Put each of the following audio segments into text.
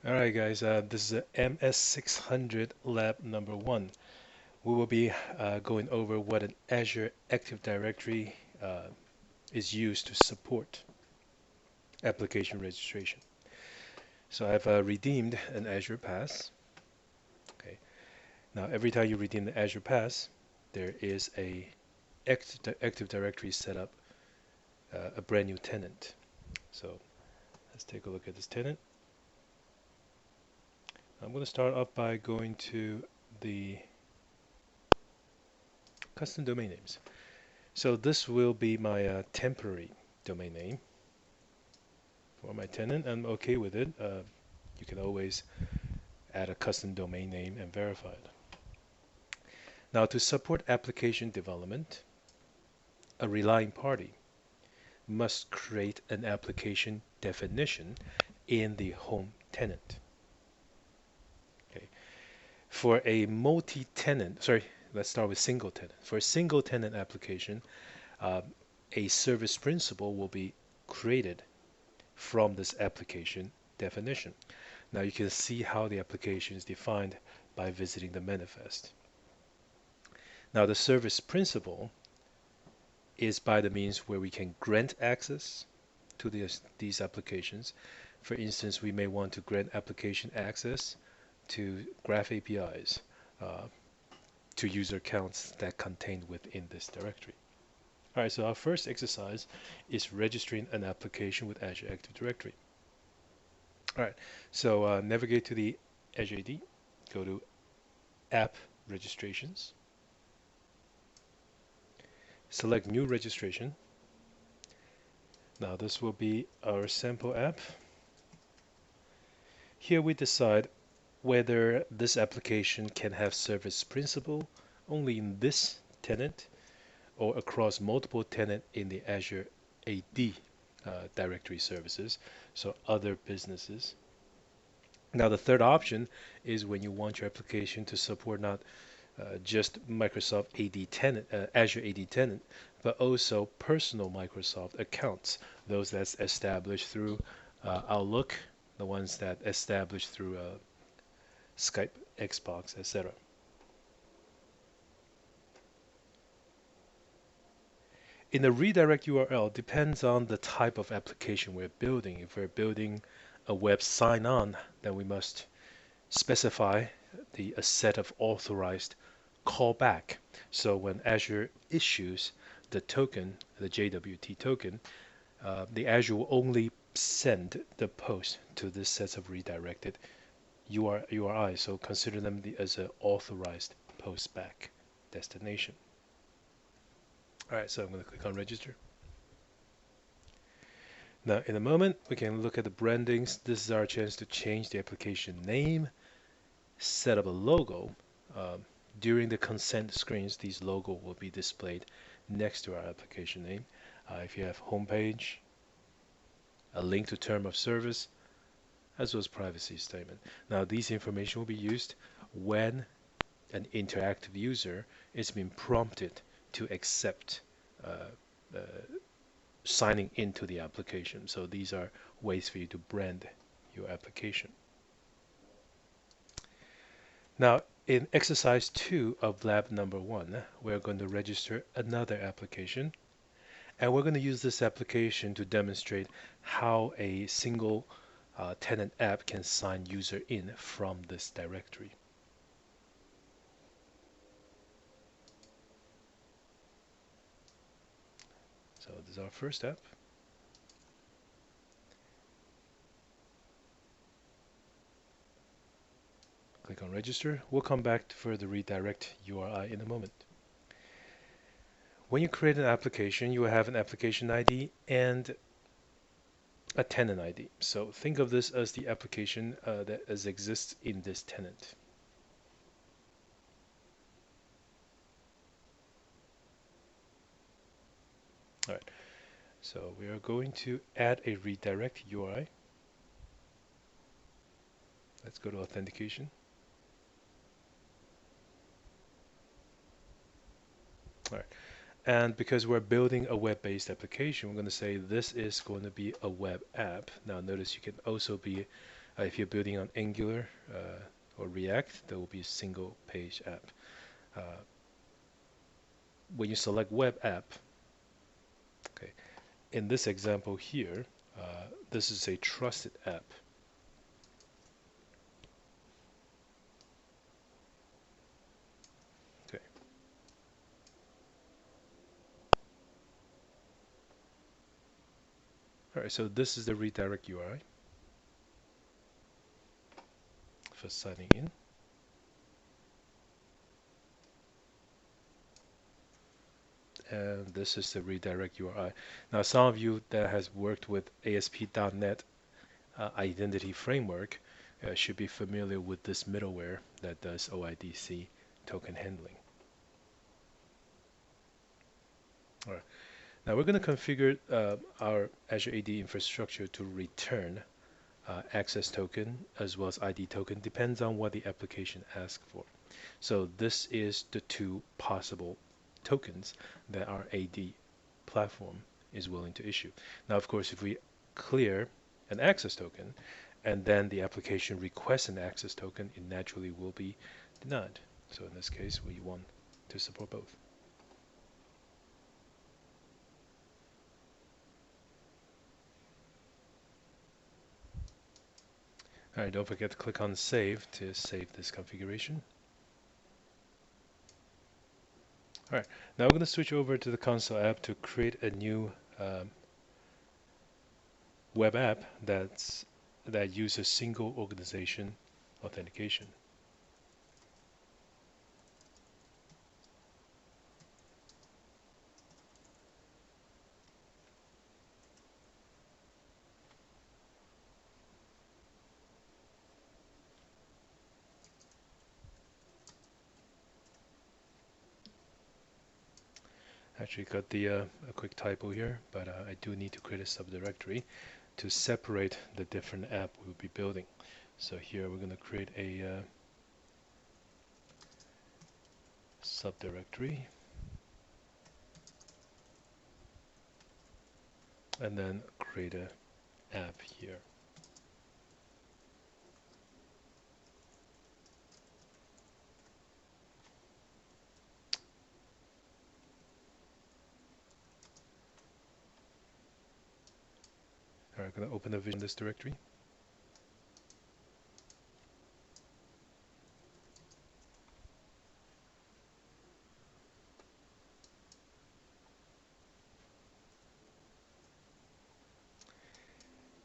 Alright guys, this is a MS600 Lab1. We will be going over what an Azure Active Directory is used to support application registration. So I've redeemed an Azure Pass. Okay. Now every time you redeem the Azure Pass, there is a Active Directory set up, a brand new tenant. So let's take a look at this tenant. I'm going to start off by going to the custom domain names. So this will be my temporary domain name for my tenant. I'm okay with it. You can always add a custom domain name and verify it. Now to support application development, a relying party must create an application definition in the home tenant. Okay. For a multi-tenant, sorry, let's start with single tenant. For a single tenant application, uh, a service principal will be created from this application definition. Now you can see how the application is defined by visiting the manifest. Now the service principal is by the means where we can grant access to these applications. For instance, we may want to grant application access to Graph APIs, to user accounts that contained within this directory. All right, so our first exercise is registering an application with Azure Active Directory. All right, so navigate to the Azure AD, go to App Registrations, select New Registration. Now this will be our sample app. Here we decide whether this application can have service principal only in this tenant or across multiple tenants in the Azure AD directory services, so other businesses. Now the third option is when you want your application to support not just Microsoft AD tenant, Azure AD tenant, but also personal Microsoft accounts, those that's established through Outlook, the ones that established through Skype, Xbox, etc. In the redirect URL depends on the type of application we're building. If we're building a web sign-on, then we must specify a set of authorized callback. So when Azure issues the token, the JWT token, the Azure will only send the post to this set of redirected URI. So consider them as an authorized postback destination. All right, so I'm going to click on register. Now, in a moment, we can look at the brandings. This is our chance to change the application name, set up a logo. During the consent screens, these logo will be displayed next to our application name. If you have homepage, a link to term of service, as well as privacy statement. Now, these information will be used when an interactive user is being prompted to accept uh, signing into the application. So these are ways for you to brand your application. Now, in exercise 2 of lab number 1, we're going to register another application, and we're going to use this application to demonstrate how a single tenant app can sign user in from this directory. So this is our first app. Click on register. We'll come back to further redirect URI in a moment. When you create an application, you will have an application ID and a tenant ID. So think of this as the application that exists in this tenant. All right. So we are going to add a redirect URI. Let's go to authentication. All right. And because we're building a web-based application, we're going to say this is going to be a web app. Now notice you can also be If you're building on Angular or React, there will be a single page app. Uh, when you select web app, okay, in this example here, this is a trusted app. Okay. All right, so this is the redirect URI for signing in. And this is the redirect URI. Now, some of you that has worked with ASP.NET Identity Framework should be familiar with this middleware that does OIDC token handling. All right. Now we're going to configure our Azure AD infrastructure to return access token as well as ID token. Depends on what the application asks for. So this is the two possible tokens that our AD platform is willing to issue. Now, of course, if we clear an access token and then the application requests an access token, it naturally will be denied. So in this case, we want to support both. All right, don't forget to click on Save to save this configuration. All right, now we're going to switch over to the console app to create a new web app that uses single organization authentication. Actually got the a quick typo here, but I do need to create a subdirectory to separate the different app we'll be building. So here we're going to create a subdirectory and then create a app here. All right, I'm going to open the vision this directory.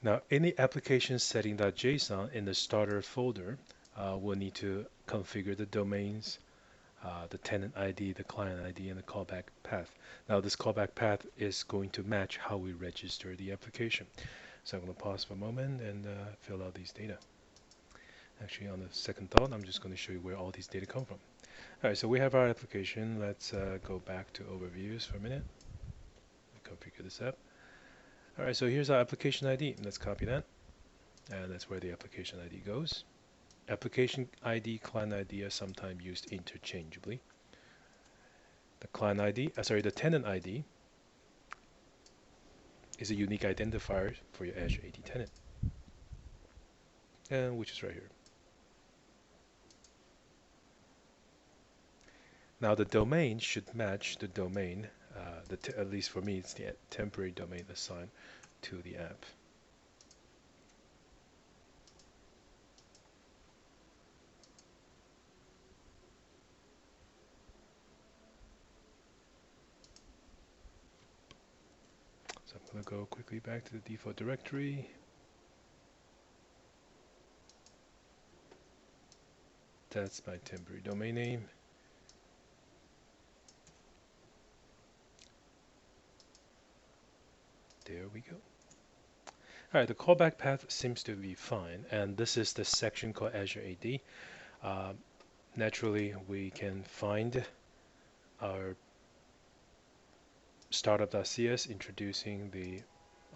Now, any application setting.json in the starter folder will need to configure the domains, the tenant ID, the client ID, and the callback path. Now, this callback path is going to match how we register the application. So I'm going to pause for a moment and fill out these data. Actually, on the second thought, I'm just going to show you where all these data come from. All right, so we have our application. Let's go back to overviews for a minute. Configure this app. All right, so here's our application ID. Let's copy that, and that's where the application ID goes. Application ID, client ID are sometimes used interchangeably. The client ID, the tenant ID is a unique identifier for your Azure AD tenant, and which is right here. Now the domain should match the domain, at least for me, it's the temporary domain assigned to the app. So I'm going to go quickly back to the default directory. That's my temporary domain name. There we go. All right, the callback path seems to be fine, and this is the section called Azure AD. Naturally, we can find our startup.cs introducing the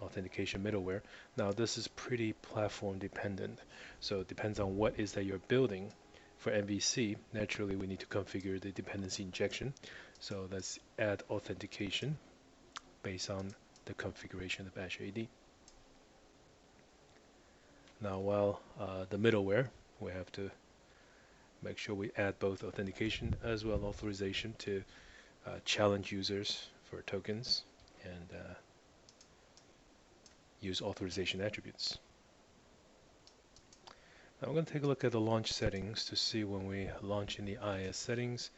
authentication middleware. Now, this is pretty platform dependent, so it depends on what is that you're building. For MVC, naturally, we need to configure the dependency injection. So let's add authentication based on the configuration of Azure AD. Now, while the middleware, we have to make sure we add both authentication as well as authorization to challenge users for tokens and use authorization attributes. Now we're going to take a look at the launch settings to see when we launch in the IIS settings,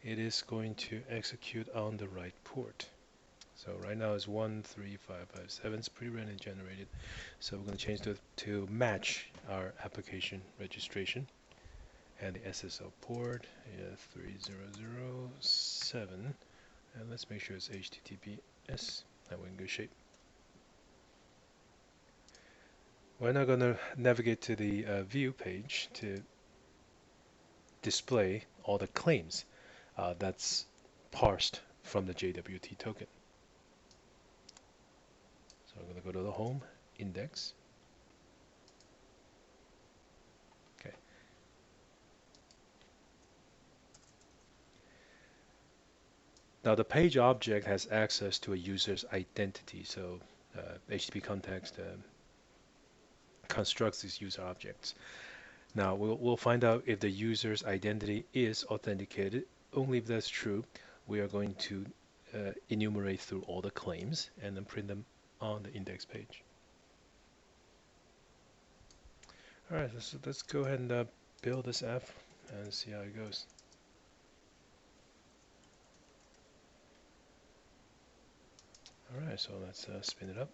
it is going to execute on the right port. So right now it's 13557. It's pretty randomly generated. So we're going to change to match our application registration. And the SSL port is 3007. And let's make sure it's HTTPS. And we're in good shape. We're now going to navigate to the view page to display all the claims that's parsed from the JWT token. So I'm going to go to the home index. Okay. Now the page object has access to a user's identity. So HTTP context constructs these user objects. Now we'll find out if the user's identity is authenticated. Only if that's true, we are going to enumerate through all the claims and then print them on the index page. Alright, let's go ahead and build this app and see how it goes. Alright, so let's spin it up.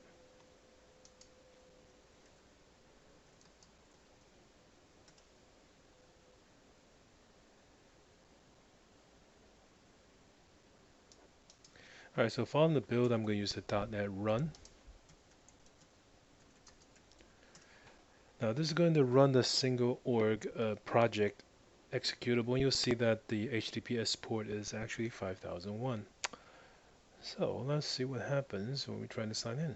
Alright, so following the build, I'm going to use the .NET Run. Now this is going to run the single org project executable, and you'll see that the HTTPS port is actually 5001. So let's see what happens when we try to sign in.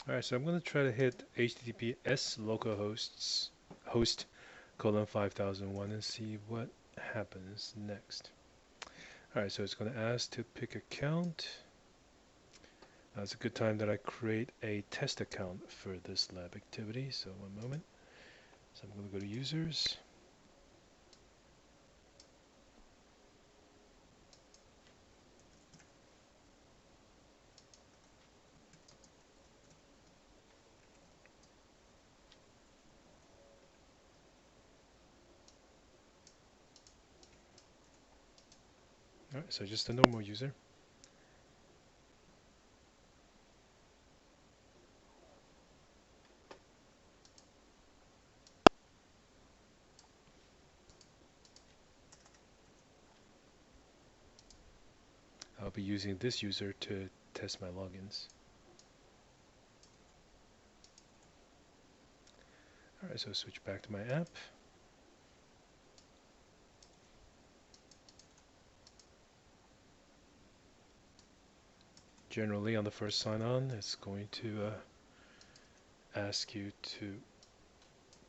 Alright, so I'm going to try to hit HTTPS localhost host colon 5001 and see what happens next. Alright, so it's going to ask to pick account. Now it's a good time that I create a test account for this lab activity, so one moment. So I'm going to go to users. Alright, so just a normal user. I'll be using this user to test my logins. Alright, so switch back to my app. Generally on the first sign on, it's going to ask you to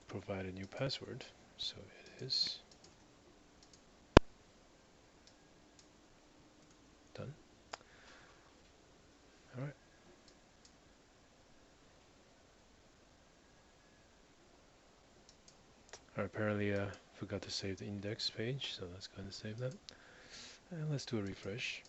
provide a new password. So it is done. Alright. Apparently forgot to save the index page, so let's go ahead and save that. And let's do a refresh.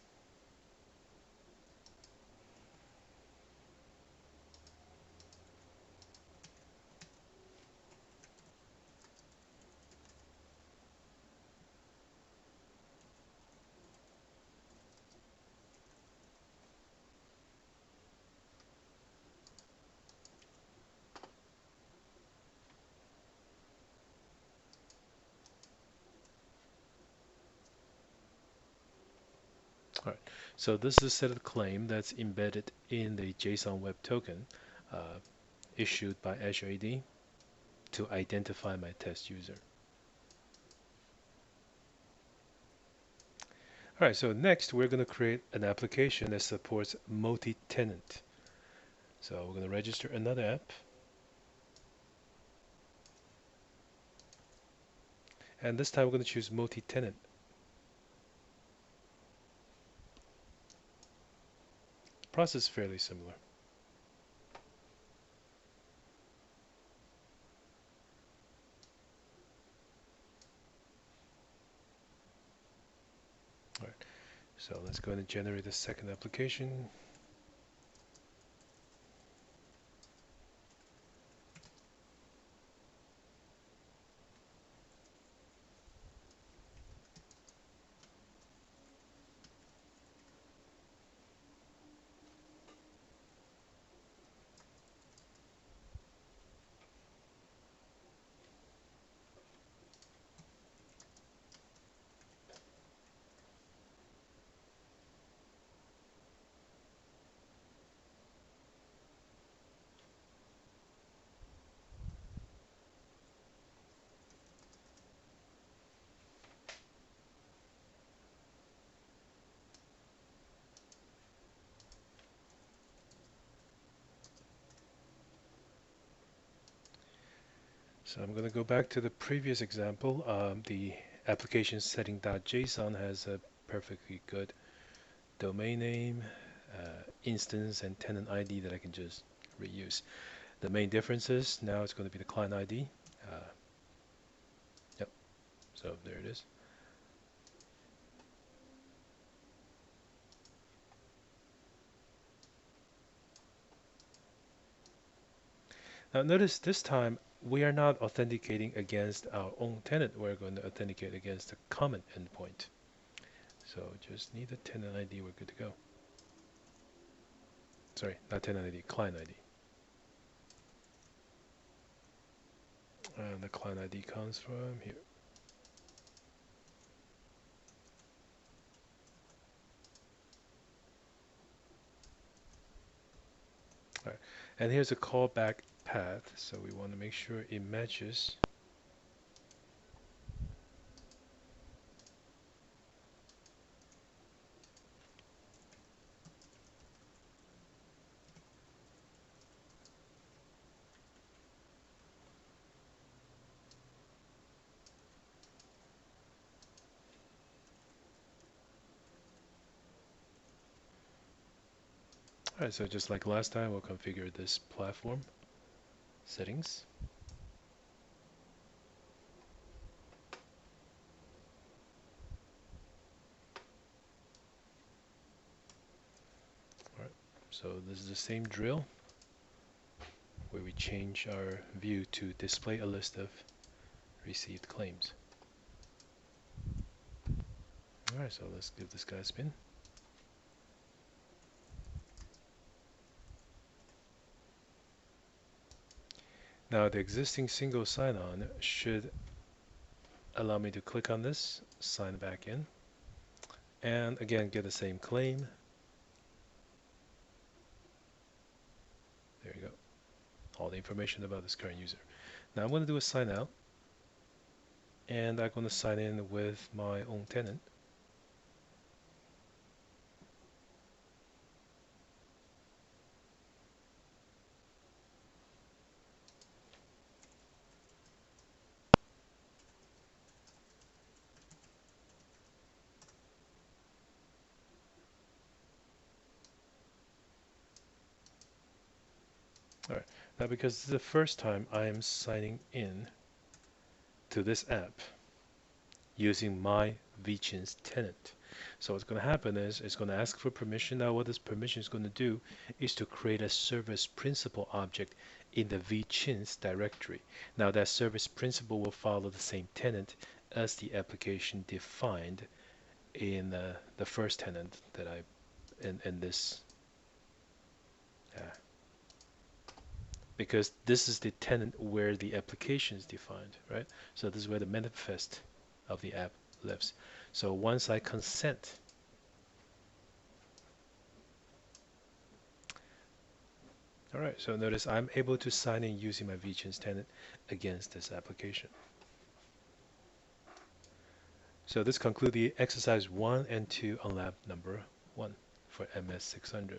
Alright, so this is a set of claim that's embedded in the JSON Web Token issued by Azure AD to identify my test user. Alright, so next we're going to create an application that supports multi-tenant. So we're going to register another app. And this time we're going to choose multi-tenant. Process is fairly similar. So let's go ahead and generate a second application. So I'm going to go back to the previous example. The application setting.json has a perfectly good domain name, instance, and tenant ID that I can just reuse. The main difference is now it's going to be the client ID. Yep, so there it is. Now notice this time we are not authenticating against our own tenant. We're going to authenticate against a common endpoint. So just need the tenant ID, we're good to go. Sorry, not tenant ID, client ID. And the client ID comes from here. All right. And here's a callback path, so we want to make sure it matches. All right, so just like last time, we'll configure this platform settings. All right, so this is the same drill where we change our view to display a list of received claims. All right, so let's give this guy a spin. Now the existing single sign-on should allow me to click on this, sign back in, and again get the same claim. There you go. All the information about this current user. Now I'm going to do a sign out, and I'm going to sign in with my own tenant. All right. Now because this is the first time I am signing in to this app using my vChins tenant. So what's going to happen is it's going to ask for permission. Now what this permission is going to do is to create a service principal object in the vChins directory. Now that service principal will follow the same tenant as the application defined in the first tenant that I in this because this is the tenant where the application is defined, right? So this is where the manifest of the app lives. So once I consent, all right, so notice I'm able to sign in using my vChins tenant against this application. So this concludes the exercise 1 and 2 on lab number 1 for MS600.